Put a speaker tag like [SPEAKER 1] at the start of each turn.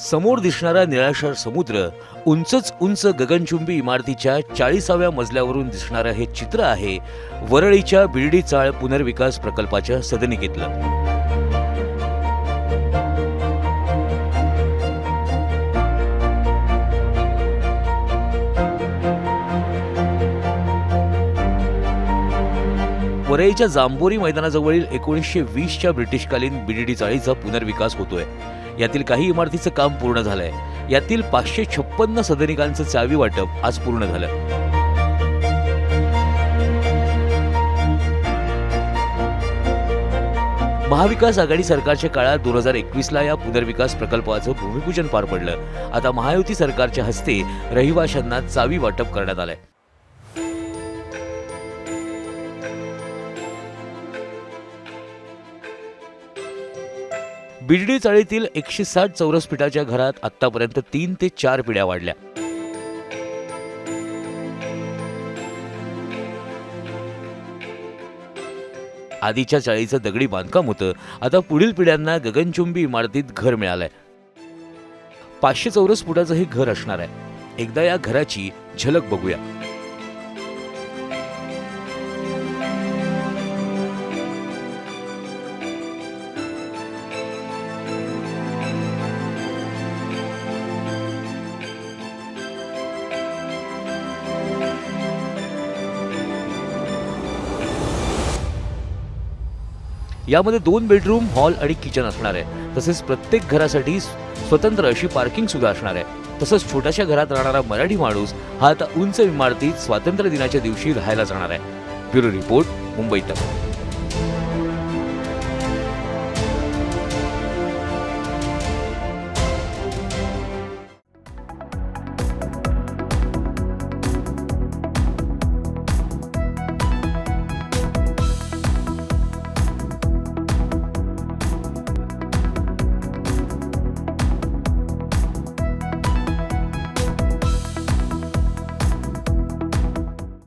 [SPEAKER 1] समोर दिसणारा निळाशार समुद्र, उंचच उंच गगनचुंबी इमारतीच्या 40व्या मजल्यावरून दिसणारं हे चित्र आहे वरळीच्या बिर्डी चाळ पुनर्विकास प्रकल्पाच्या सदनिकेतलं. वरळीच्या जांभोरी मैदानाजवळील 1920च्या ब्रिटिशकालीन बिर्डी चाळीचा पुनर्विकास होतोय. यातील काही इमारतीचं काम पूर्ण झालंय. यातील 556 सदनिकांचं चावी वाटप आज पूर्ण झालं. महाविकास आघाडी सरकारच्या काळात 2021ला या पुनर्विकास प्रकल्पाचं भूमिपूजन पार पडलं. आता महायुती सरकारच्या हस्ते रहिवाशांना चावी वाटप करण्यात आलंय. बिर्डी चाळीतील 160 चौरस फीटाच्या घरात आतापर्यंत 3 ते 4 पिढ्या वाढल्या. आधीच्या चाळीचं दगडी बांधकाम होतं. आता पुढील पिढ्यांना गगनचुंबी इमारतीत घर मिळालंय. 500 चौरस फुटाचं हे घर असणार आहे. एकदा या घराची झलक बघूया. यामध्ये 2 बेडरूम, हॉल आणि किचन असणार आहे. तसेच प्रत्येक घरासाठी स्वतंत्र अशी पार्किंग सुद्धा असणार आहे. तसंच छोट्याशा घरात राहणारा मराठी माणूस हा आता उंच इमारतीत स्वातंत्र्य दिनाच्या दिवशी राहायला जाणार आहे. ब्युरो रिपोर्ट, मुंबई तक.